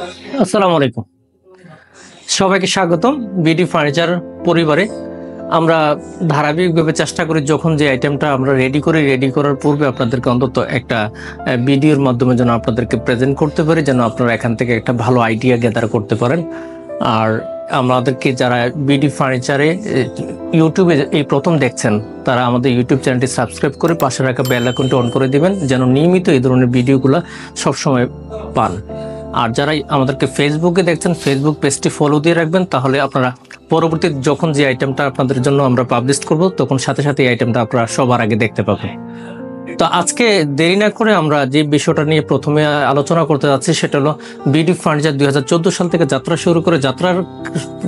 আসসালামু আলাইকুম, সবাইকে স্বাগতম বিডি ফার্নিচার পরিবারে। আমরা ধারাবাহিকভাবে চেষ্টা করি যখন যে আইটেমটা আমরা রেডি করার পূর্বে আপনাদেরকে অন্তত একটা ভিডিওর মাধ্যমে যেন আপনাদেরকে প্রেজেন্ট করতে পারি, যেন আপনারা এখান থেকে একটা ভালো আইডিয়া গ্যাদার করতে পারেন। আর আমাদেরকে যারা বিডি ফার্নিচারে ইউটিউবে এই প্রথম দেখছেন, তারা আমাদের ইউটিউব চ্যানেলটি সাবস্ক্রাইব করে পাশে রাখা বেল আইকনটি অন করে দিবেন, যেন নিয়মিত এই ধরনের ভিডিওগুলো সবসময় পান। আর যারা আমাদেরকে ফেসবুকে দেখছেন, ফেসবুক পেজটি ফলো দিয়ে রাখবেন, তাহলে আপনারা পরবর্তী যখন যে আইটেমটা আপনাদের জন্য আমরা পাবলিশ করব, তখন সাথে সাথে এই আইটেমটা আপনারা সবার আগে দেখতে পাবেন। তো আজকে দেরি না করে আমরা যে বিষয়টা নিয়ে প্রথমে আলোচনা করতে যাচ্ছি, সেটা হলো বিডি ফার্নিচার 2014 সাল থেকে যাত্রা শুরু করে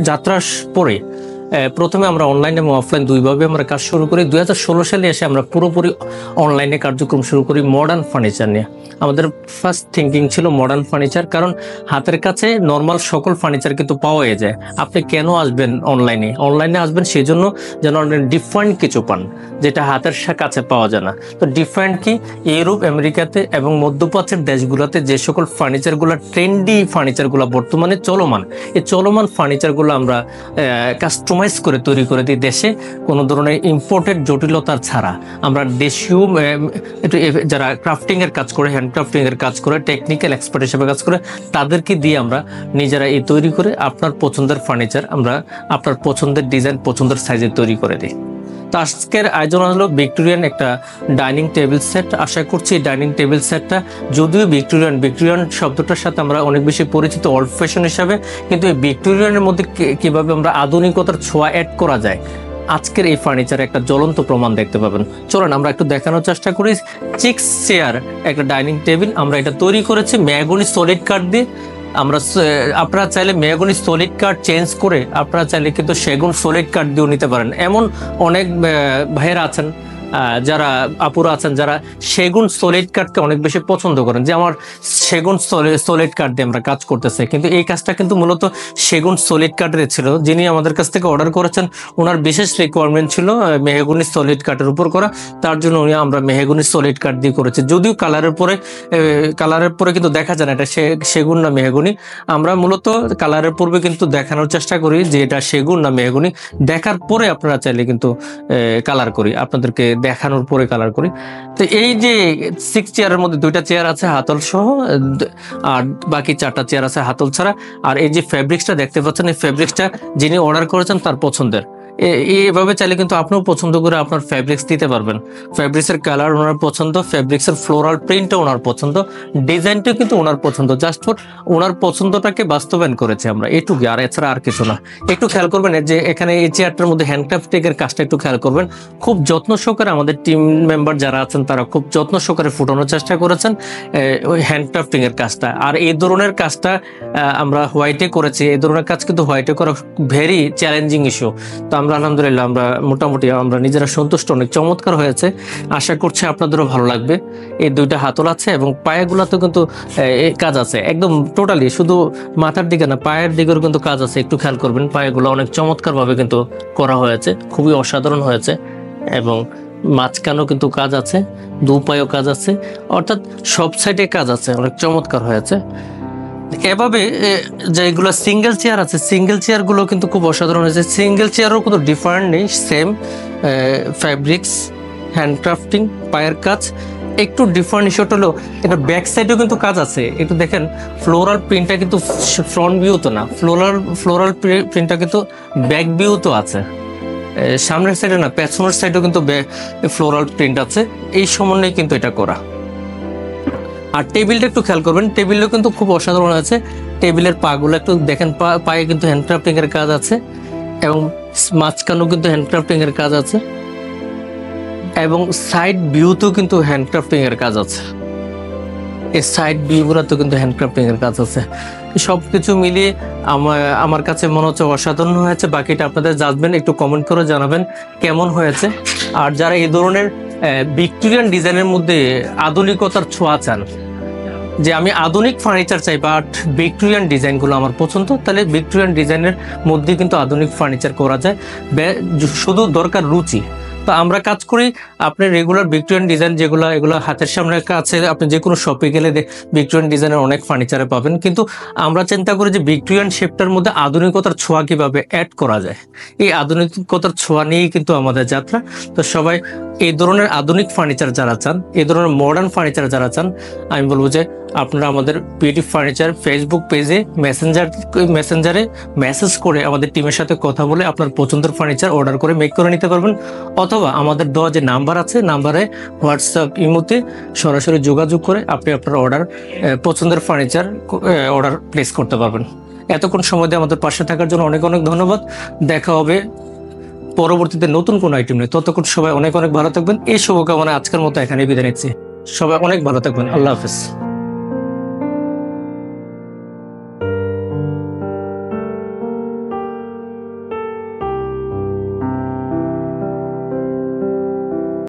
যাত্রার পরে প্রথমে আমরা অনলাইন এবং অফলাইন দুইভাবে আমরা কাজ শুরু করি। 2016 সালে এসে আমরা পুরোপুরি অনলাইনে কার্যক্রম শুরু করি মডার্ন ফার্নিচার নিয়ে। আমাদের ফার্স্ট থিঙ্কিং ছিল মডার্ন ফার্নিচার, কারণ হাতের কাছে নর্মাল সকল ফার্নিচার কিন্তু পাওয়া যায়। আপনি কেন আসবেন অনলাইনে আসবেন সেই জন্য যেন আপনি ডিফারেন্ট কিছু পান, যেটা হাতের কাছে পাওয়া যায় না। তো ডিফারেন্ট কি, ইউরোপ আমেরিকাতে এবং মধ্যপ্রাচ্যের দেশগুলোতে যে সকল ফার্নিচারগুলো ট্রেন্ডি ফার্নিচারগুলো বর্তমানে চলমান, এই চলমান ফার্নিচারগুলো আমরা কাস্টমাইজ করে তৈরি করে দিই দেশে, কোনো ধরনের ইম্পোর্টেড জটিলতা ছাড়া। আমরা দেশীয় যারা ক্রাফটিংয়ের কাজ করে, হ্যান্ড ক্রাফটিংয়ের কাজ করে, টেকনিক্যাল এক্সপার্ট হিসেবে কাজ করে, তাদেরকে দিয়ে আমরা নিজেরা এই তৈরি করে আপনার পছন্দের ফার্নিচার আমরা আপনার পছন্দের ডিজাইন, পছন্দের সাইজে তৈরি করে দিই। তো আজকের আয়োজন হলো ভিক্টোরিয়ান একটা ডাইনিং টেবিল সেট। আশা করছি ডাইনিং টেবিল সেটটা, যদিও ভিক্টোরিয়ান শব্দটার সাথে আমরা অনেক বেশি পরিচিত ওল্ড ফ্যাশন হিসাবে, কিন্তু এই ভিক্টোরিয়ানের মধ্যে কিভাবে আমরা আধুনিকতার ছোঁয়া অ্যাড করা যায়, আজকের এই ফার্নিচারে একটা জ্বলন্ত প্রমাণ দেখতে পাবেন। চলুন আমরা একটু দেখানোর চেষ্টা করি। 6 চেয়ার একটা ডাইনিং টেবিল আমরা এটা তৈরি করেছি মেহগনি সলিড কাঠ দিয়ে। আপনারা চাইলে মেহগনি সলিড কাঠ চেঞ্জ করে আপনারা চাইলে কিন্তু সেগুন সলিড কাঠ দিয়েও নিতে পারেন। এমন অনেক ভাইয়েরা আছেন, যারা আপুরা আছেন, যারা সেগুন সলিড কাঠকে অনেক বেশি পছন্দ করেন, যে আমার সেগুন সলিড কাঠ দিয়ে আমরা কাজ করতেছে। কিন্তু এই কাজটা কিন্তু মূলত সেগুন সলিড কাঠের ছিল। যিনি আমাদের কাছ থেকে অর্ডার করেছেন, ওনার বিশেষ রিকোয়ারমেন্ট ছিল মেহগনি সলিড কাঠের উপর করা, তার জন্য আমরা মেহগনি সলিড কাঠ দিয়ে করেছি। যদিও কালারের পরে কিন্তু দেখা যায় না এটা সেগুন না মেহগনি। আমরা মূলত কালারের পূর্বে কিন্তু দেখানোর চেষ্টা করি যে এটা সেগুন না মেহগনি। দেখার পরে আপনারা চাইলে কিন্তু কালার করি, আপনাদেরকে দেখানোর পরে কালার করি। তো এই যে 6 চেয়ারের মধ্যে 2টা চেয়ার আছে হাতল সহ, আর বাকি 4টা চেয়ার আছে হাতল ছাড়া। আর এই যে ফেব্রিক্সটা দেখতে পাচ্ছেন, এই ফেব্রিক্সটা যিনি অর্ডার করেছেন তার পছন্দের। এইভাবে চাইলে কিন্তু আপনিও পছন্দ করে আপনার ফেব্রিক্স দিতে পারবেন। ফেব্রিক্সের কালার ওনার পছন্দ, ফেব্রিক্সের ফ্লোরাল প্রিন্টও ওনার পছন্দ, ডিজাইনটাও কিন্তু ওনার পছন্দ। জাস্ট ফর ওনার পছন্দটাকে বাস্তবায়ন করেছে আমরা, এটুকু, আর এছাড়া আর কিছু না। একটু খেয়াল করবেন যে এখানে এই চেয়ারটার মধ্যে হ্যান্ডক্রাফটিংয়ের কাজটা একটু খেয়াল করবেন। খুব যত্ন সহকারে আমাদের টিম মেম্বার যারা আছেন তারা খুব যত্ন সহকারে ফুটানোর চেষ্টা করেছেন ওই হ্যান্ডক্রাফটিংয়ের কাজটা। আর এই ধরনের কাজটা আমরা হোয়াইটে করেছি। এই ধরনের কাজ কিন্তু হোয়াইটে করা ভেরি চ্যালেঞ্জিং ইস্যু। তো আমরা আলহামদুলিল্লাহ আমরা মোটামুটি আমরা নিজেরা সন্তুষ্ট, অনেক চমৎকার হয়েছে। আশা করছি আপনাদেরও ভালো লাগবে। এই 2টা হাতল আছে এবং পায়েগুলোতেও কিন্তু কাজ আছে, একদম টোটালি, শুধু মাথার দিকে না পায়ের দিকেও কিন্তু কাজ আছে। একটু খেয়াল করবেন, পায়েগুলো অনেক চমৎকারভাবে কিন্তু করা হয়েছে, খুবই অসাধারণ হয়েছে। এবং মাঝখানেও কিন্তু কাজ আছে, 2 পায়েও কাজ আছে, অর্থাৎ সব সাইডে কাজ আছে, অনেক চমৎকার হয়েছে। এভাবে যেগুলো সিঙ্গেল চেয়ার আছে, সিঙ্গেল চেয়ারগুলো কিন্তু খুব অসাধারণ হয়েছে। সিঙ্গেল চেয়ারও কোনো ডিফারেন্ট নেই, সেম ফ্যাব্রিক্স, হ্যান্ডক্রাফটিং, পায়ের কাজ। একটু ডিফারেন্ট ইস্যুটা হলো এটা ব্যাক সাইডেও কিন্তু কাজ আছে। একটু দেখেন, ফ্লোরাল প্রিন্টটা কিন্তু ফ্রন্ট ভিউ তো না, ফ্লোরাল প্রিন্টটা কিন্তু ব্যাক ভিউ তো আছে। সামনের সাইডে না, পেছনের সাইডেও কিন্তু ফ্লোরাল প্রিন্ট আছে। এই সমন্বয়ে কিন্তু এটা করা। আর টেবিলটা একটু খেয়াল করবেন, টেবিলও কিন্তু খুব অসাধারণ আছে। টেবিলের পাগুলো একটু দেখেন, পায়ে কিন্তু হ্যান্ডক্রাফটিংয়ের কাজ আছে এবং মাঝখানেও কিন্তু হ্যান্ডক্রাফটিংয়ের কাজ আছে এবং সাইড ভিউতেও কিন্তু হ্যান্ডক্রাফটিংয়ের কাজ আছে। এই সাইড ভিউগুলোতেও কিন্তু হ্যান্ডক্রাফটিংয়ের কাজ আছে। সব কিছু মিলিয়ে আমার কাছে মনে হচ্ছে অসাধারণ হয়েছে। বাকিটা আপনাদের জাজমেন্ট, একটু কমেন্ট করে জানাবেন কেমন হয়েছে। আর যারা এই ধরনের ভিক্টোরিয়ান ডিজাইনের মধ্যে আধুনিকতার ছোঁয়া চান, যে আমি আধুনিক ফার্নিচার চাই বাট ভিক্টোরিয়ান ডিজাইনগুলো আমার পছন্দ, তাহলে ভিক্টোরিয়ান ডিজাইনের মধ্যে কিন্তু আধুনিক ফার্নিচার করা যায়। শুধু দরকার রুচি। তো আমরা কাজ করি আপনি রেগুলার ভিক্টোরিয়ান ডিজাইন যেগুলো এগুলো হাতের সামনে কাছে আপনি যে কোনো শপে গেলে ভিক্টোরিয়ান ডিজাইনের অনেক ফার্নিচারে পাবেন, কিন্তু আমরা চিন্তা করি যে ভিক্টোরিয়ান শেপটার মধ্যে আধুনিকতার ছোঁয়া কিভাবে অ্যাড করা যায়। এই আধুনিকতার ছোঁয়া নিয়েই কিন্তু আমাদের যাত্রা। তো সবাই এই ধরনের আধুনিক ফার্নিচার যারা চান, এই ধরনের মডার্ন ফার্নিচার যারা চান, আমি বলবো যে আপনারা আমাদের বিউটি ফার্নিচার ফেসবুক পেজে মেসেঞ্জারে মেসেজ করে আমাদের টিমের সাথে কথা বলে আপনার পছন্দের ফার্নিচার অর্ডার করে মেক করে নিতে পারবেন, অথবা আমাদের দেওয়া যে নাম্বার আছে নাম্বারে হোয়াটসঅ্যাপ ইমোতে সরাসরি যোগাযোগ করে আপনি আপনার পছন্দের ফার্নিচার অর্ডার প্লেস করতে পারবেন। এতক্ষণ সময় দিয়ে আমাদের পাশে থাকার জন্য অনেক অনেক ধন্যবাদ। দেখা হবে পরবর্তীতে নতুন কোনো আইটেম নিয়ে। ততক্ষণ সবাই অনেক অনেক ভালো থাকবেন। এই শুভকামনা আজকের মতো এখানে বিদায় নিচ্ছি। সবাই অনেক ভালো থাকবেন। আল্লাহ হাফেজ।